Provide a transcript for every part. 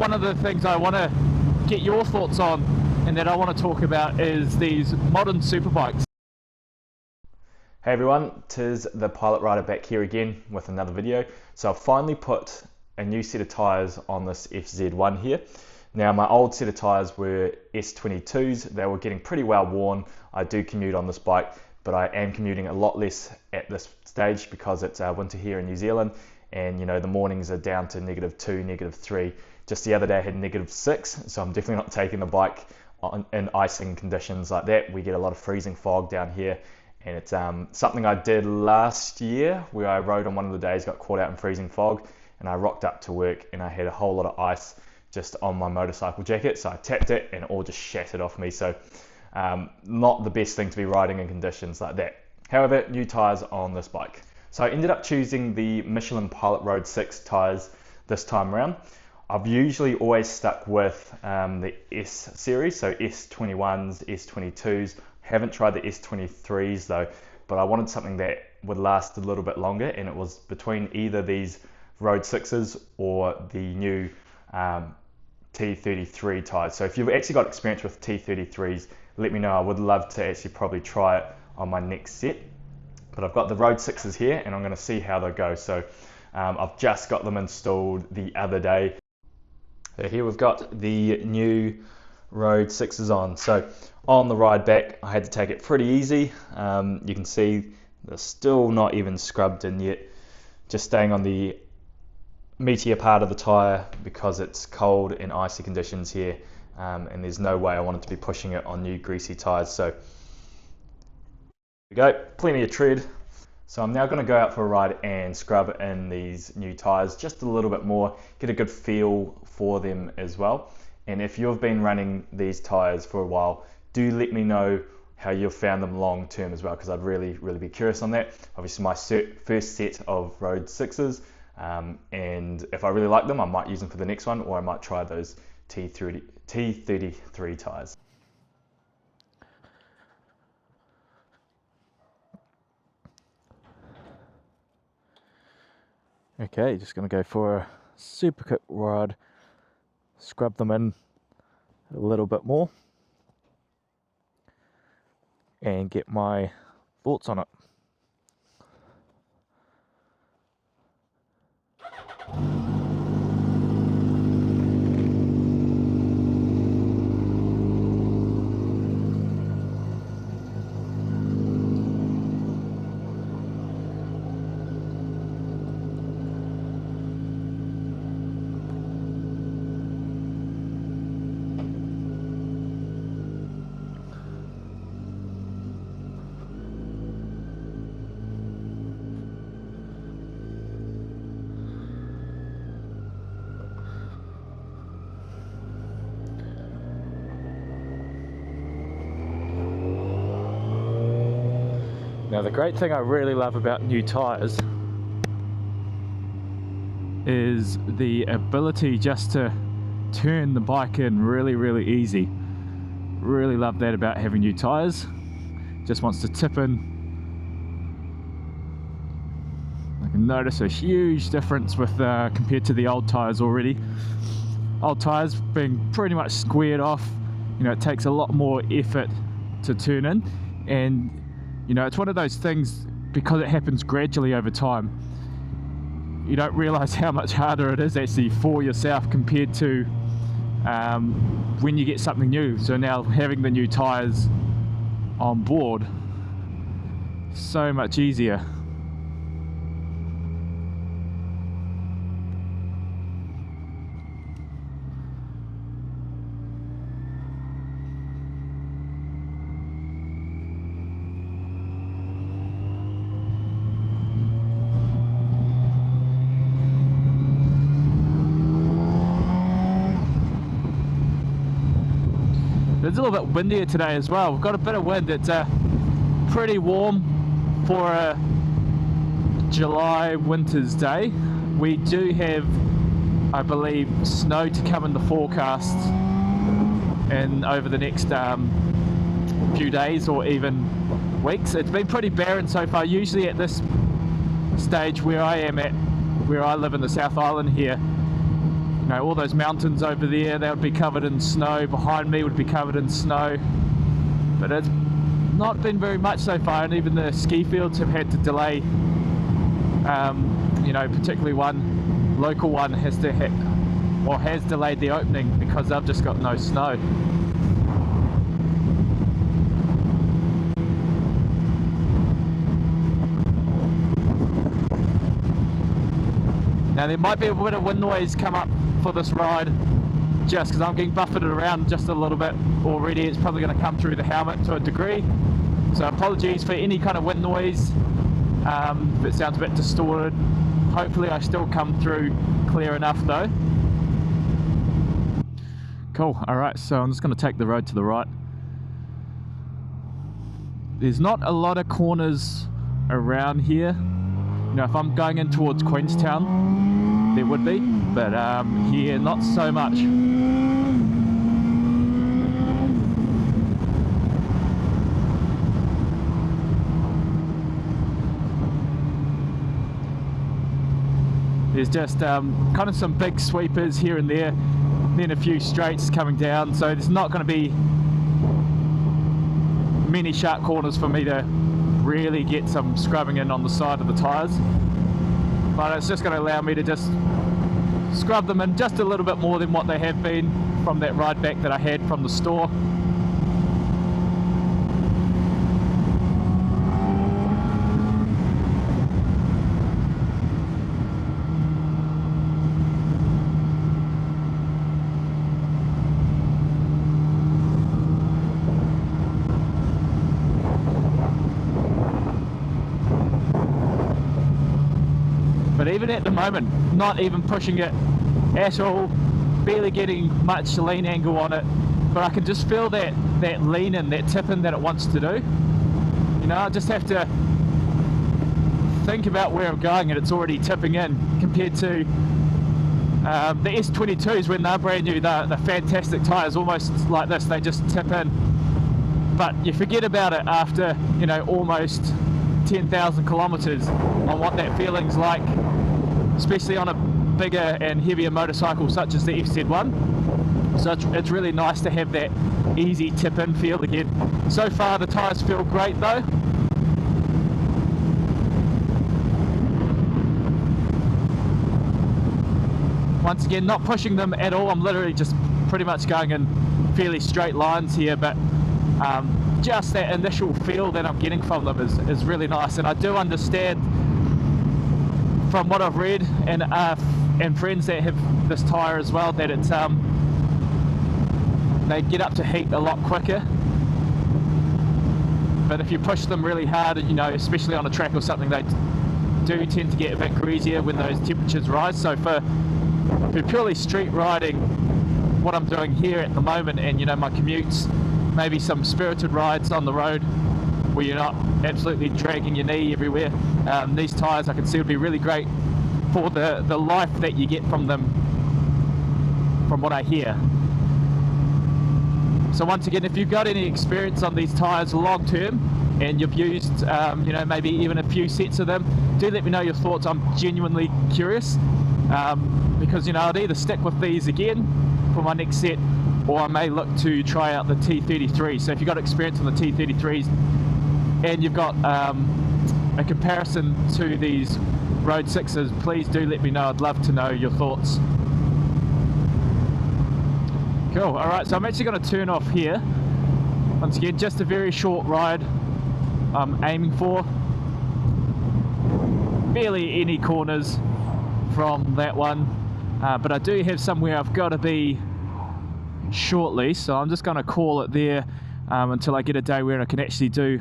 one of the things I want to get your thoughts on and that I want to talk about is these modern superbikes. Hey everyone, tis the Pilot Rider back here again with another video. So I've finally put a new set of tyres on this FZ1 here. Now my old set of tyres were S22s, they were getting pretty well worn. I do commute on this bike, but I am commuting a lot less at this stage because it's winter here in New Zealand, and you know the mornings are down to -2, -3. Just the other day I had -6, so I'm definitely not taking the bike in icing conditions like that. We get a lot of freezing fog down here, and it's something I did last year where I rode on one of the days, got caught out in freezing fog, and I rocked up to work and I had a whole lot of ice just on my motorcycle jacket, so I tapped it and it all just shattered off me. So not the best thing to be riding in conditions like that. However, new tyres on this bike. So I ended up choosing the Michelin Pilot Road 6 tyres this time around. I've usually always stuck with the S series, so S21s, S22s. Haven't tried the S23s though, but I wanted something that would last a little bit longer, and it was between either these Road 6s or the new T33 tyres. So if you've actually got experience with T33s, let me know. I would love to actually probably try it on my next set. But I've got the Road 6s here and I'm going to see how they go. So I've just got them installed the other day. So here we've got the new Road 6s on. So on the ride back, I had to take it pretty easy. You can see they're still not even scrubbed in yet. Just staying on the meatier part of the tyre because it's cold and icy conditions here, and there's no way I wanted to be pushing it on new greasy tyres. So there we go, plenty of tread. So I'm now going to go out for a ride and scrub in these new tyres just a little bit more, get a good feel for them as well. And if you've been running these tyres for a while, do let me know how you've found them long term as well, because I'd really be curious on that. Obviously my first set of Road 6s, and if I really like them, I might use them for the next one, or I might try those T33 tyres. Okay, just going to go for a super quick ride, scrub them in a little bit more and get my thoughts on it. Now the great thing I really love about new tyres is the ability just to turn the bike in really easy. Really love that about having new tyres. Just wants to tip in. I can notice a huge difference with compared to the old tyres already. Old tyres being pretty much squared off, you know, it takes a lot more effort to turn in, and you know, it's one of those things, because it happens gradually over time, you don't realise how much harder it is actually for yourself compared to when you get something new. So now having the new tyres on board, so much easier. It's a little bit windier today as well. We've got a bit of wind. It's pretty warm for a July winter's day. We do have, I believe, snow to come in the forecast and over the next few days or even weeks. It's been pretty barren so far. Usually at this stage where I am at, where I live in the South Island here, You know, all those mountains over there, they would be covered in snow. Behind me would be covered in snow. But it's not been very much so far, and even the ski fields have had to delay. You know, particularly one local one has delayed the opening because they've just got no snow. Now there might be a bit of wind noise come up for this ride, just because I'm getting buffeted around just a little bit already. It's probably going to come through the helmet to a degree, so apologies for any kind of wind noise if it sounds a bit distorted. Hopefully I still come through clear enough though. Cool. Alright, so I'm just going to take the road to the right. There's not a lot of corners around here. You know, if I'm going in towards Queenstown, there would be, but here not so much. There's just kind of some big sweepers here and there, then a few straights coming down, so there's not going to be many sharp corners for me to really get some scrubbing in on the side of the tyres, but it's just going to allow me to just scrub them in just a little bit more than what they have been from that ride back that I had from the store. But even at the moment, not even pushing it at all, barely getting much lean angle on it, but I can just feel that lean in, that tip in that it wants to do. You know, I just have to think about where I'm going and it's already tipping in, compared to the S22s when they're brand new. They're fantastic tyres, almost like this, they just tip in. But you forget about it after, you know, almost 10,000 kilometers on what that feeling's like, especially on a bigger and heavier motorcycle such as the FZ1. So it's really nice to have that easy tip in feel again. So far the tyres feel great though. Once again, not pushing them at all, I'm literally just pretty much going in fairly straight lines here, but just that initial feel that I'm getting from them is really nice. And I do understand from what I've read and friends that have this tyre as well, that it's they get up to heat a lot quicker. But if you push them really hard, you know, especially on a track or something, they do tend to get a bit greasier when those temperatures rise. So for purely street riding, what I'm doing here at the moment, and you know, my commutes, maybe some spirited rides on the road where you're not absolutely dragging your knee everywhere, these tyres I can see would be really great for the life that you get from them, from what I hear. So once again, if you've got any experience on these tyres long term and you've used you know, maybe even a few sets of them, do let me know your thoughts. I'm genuinely curious, because you know, I'd either stick with these again for my next set, or I may look to try out the T33. So if you've got experience on the T33s and you've got a comparison to these Road 6s, please do let me know. I'd love to know your thoughts. Cool. Alright, so I'm actually going to turn off here. Once again, just a very short ride I'm aiming for. Barely any corners from that one, but I do have somewhere I've got to be shortly, so I'm just going to call it there until I get a day where I can actually do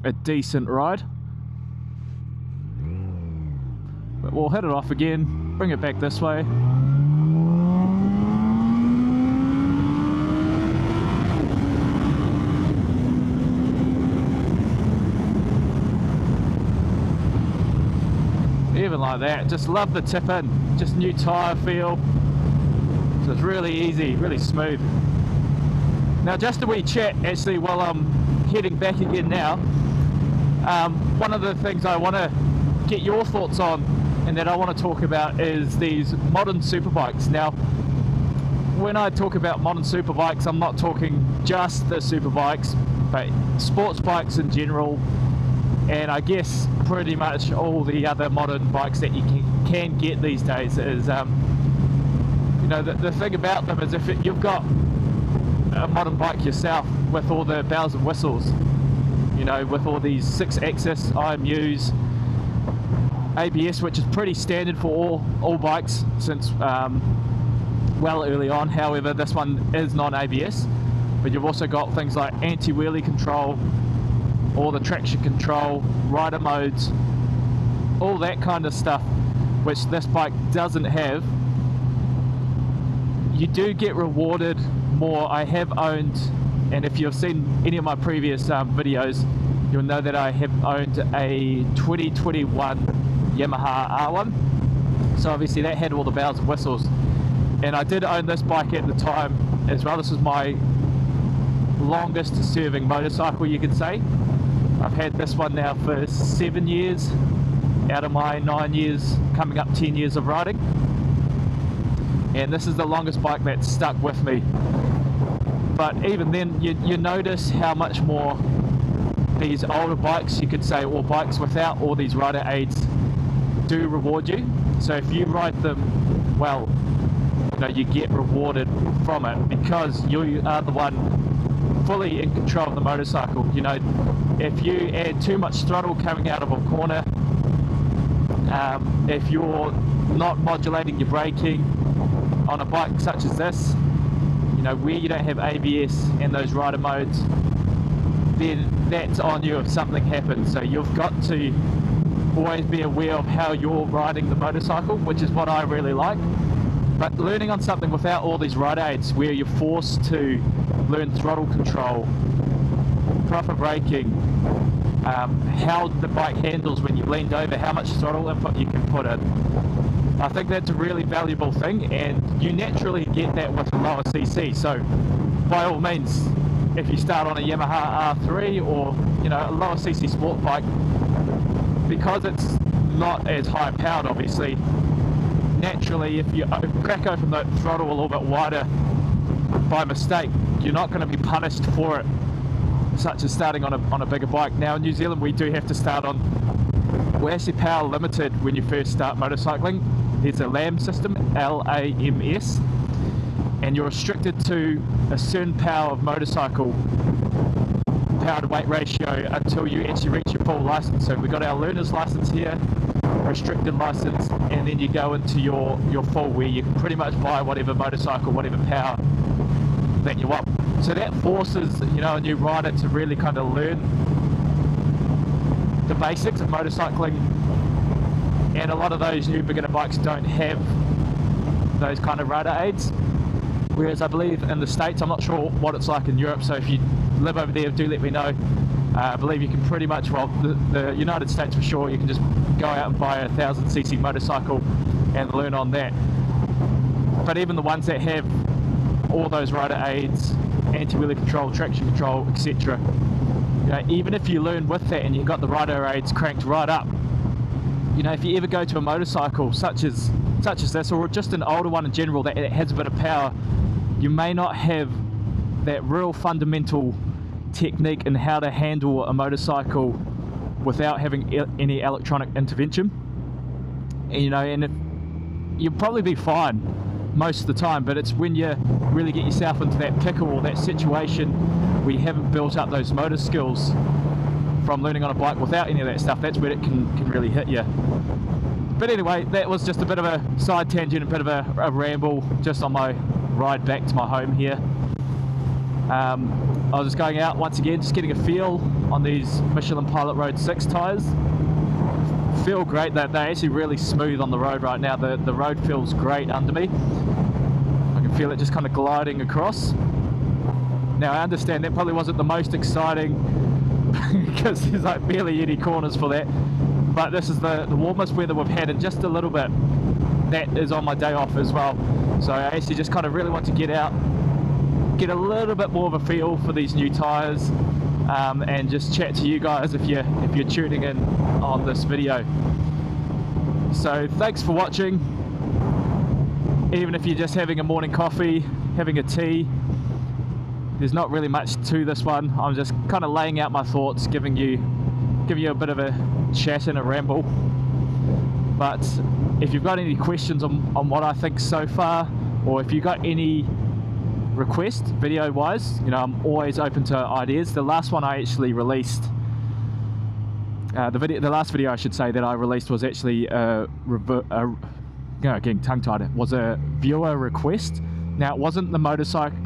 a decent ride. But we'll hit it off again, bring it back this way. Even like that, just love the tip in, just new tyre feel. So it's really easy, really smooth. Now just a wee chat actually while I'm heading back again now. One of the things I want to get your thoughts on and that I want to talk about is these modern superbikes. Now, when I talk about modern superbikes, I'm not talking just the superbikes, but sports bikes in general, and I guess pretty much all the other modern bikes that you can get these days. Is you know, the thing about them is if you've got a modern bike yourself with all the bells and whistles, you know, with all these 6-axis IMUs, ABS, which is pretty standard for all bikes since well early on. However, this one is non-ABS, but you've also got things like anti-wheelie control, all the traction control, rider modes, all that kind of stuff, which this bike doesn't have. You do get rewarded more. I have owned, and if you've seen any of my previous videos, you'll know that I have owned a 2021 Yamaha R1, so obviously that had all the bells and whistles, and I did own this bike at the time as well. This was my longest serving motorcycle, you could say. I've had this one now for 7 years out of my 9 years, coming up 10 years of riding, and this is the longest bike that's stuck with me. But even then, you notice how much more these older bikes, you could say, or bikes without all these rider aids, do reward you. So if you ride them well, you know, you get rewarded from it because you are the one fully in control of the motorcycle. You know, if you add too much throttle coming out of a corner, if you're not modulating your braking on a bike such as this, you know, where you don't have ABS and those rider modes, then that's on you if something happens. So you've got to always be aware of how you're riding the motorcycle, which is what I really like. But learning on something without all these rider aids, where you're forced to learn throttle control, proper braking, how the bike handles when you've leaned over, how much throttle input you can put in, I think that's a really valuable thing, and you naturally get that with a lower CC. So by all means, if you start on a Yamaha R3 or, you know, a lower CC sport bike, because it's not as high powered, obviously, naturally if you crack open the throttle a little bit wider by mistake, you're not going to be punished for it, such as starting on a bigger bike. Now in New Zealand we do have to start on, we're actually power limited when you first start motorcycling. There's a LAM system, LAMS, and you're restricted to a certain power of motorcycle, power to weight ratio, until you actually reach your full license. So we've got our learner's license here, restricted license, and then you go into your full, where you can pretty much buy whatever motorcycle, whatever power that you want. So that forces, you know, a new rider to really kind of learn the basics of motorcycling, and a lot of those new beginner bikes don't have those kind of rider aids, whereas I believe in the States, I'm not sure what it's like in Europe, so if you live over there, do let me know. I believe you can pretty much, well, the United States for sure, you can just go out and buy a 1000cc motorcycle and learn on that. But even the ones that have all those rider aids, anti-wheelie control, traction control, etc., you know, even if you learn with that and you've got the rider aids cranked right up, you know, if you ever go to a motorcycle such as this, or just an older one in general that has a bit of power, you may not have that real fundamental technique in how to handle a motorcycle without having any electronic intervention. And, you know, and you'll probably be fine most of the time, but it's when you really get yourself into that pickle or that situation where you haven't built up those motor skills from learning on a bike without any of that stuff, that's where it can really hit you. But anyway, that was just a bit of a side tangent, a bit of a ramble just on my ride back to my home here. I was just going out once again, just getting a feel on these Michelin Pilot Road 6 tyres. Feel great, they're actually really smooth on the road right now. The road feels great under me. I can feel it just kind of gliding across. Now I understand that probably wasn't the most exciting because there's like barely any corners for that, but this is the warmest weather we've had in just a little bit. That is on my day off as well, so I actually just kind of really want to get out, get a little bit more of a feel for these new tyres, and just chat to you guys if you're tuning in on this video. So thanks for watching. Even if you're just having a morning coffee, having a tea, there's not really much to this one. I'm just kind of laying out my thoughts, giving you a bit of a chat and a ramble. But if you've got any questions on what I think so far, or if you've got any requests video wise, you know, I'm always open to ideas. The last one I actually released, the last video I should say that I released was actually getting tongue-tied. It was a viewer request. Now it wasn't the motorcycle,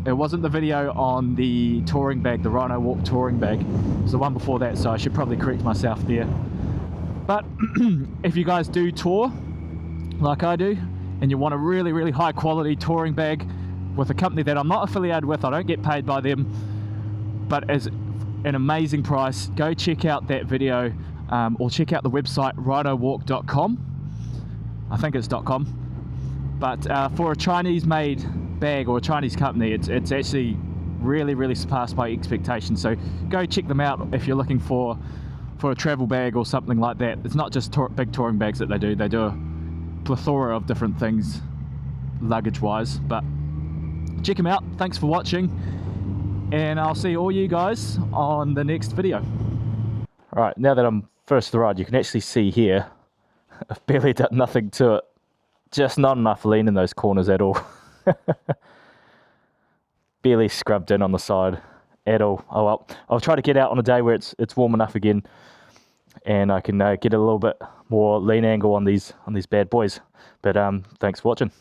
it wasn't the video on the touring bag, the Rhino Walk touring bag. It was the one before that, so I should probably correct myself there. But if you guys do tour like I do, and you want a really, really high quality touring bag with a company that I'm not affiliated with, I don't get paid by them, but as an amazing price, go check out that video, or check out the website rhinowalk.com. I think it's .com. But for a Chinese made bag or a Chinese company, it's actually really, really surpassed my expectations. So go check them out if you're looking for a travel bag or something like that. It's not just big touring bags that they do a plethora of different things luggage wise. But check them out. Thanks for watching, and I'll see all you guys on the next video. Alright, now that I'm first to the ride, you can actually see here I've barely done nothing to it. Just not enough lean in those corners at all. Barely scrubbed in on the side at all. Oh well, I'll try to get out on a day where it's warm enough again, and I can get a little bit more lean angle on these bad boys. But thanks for watching.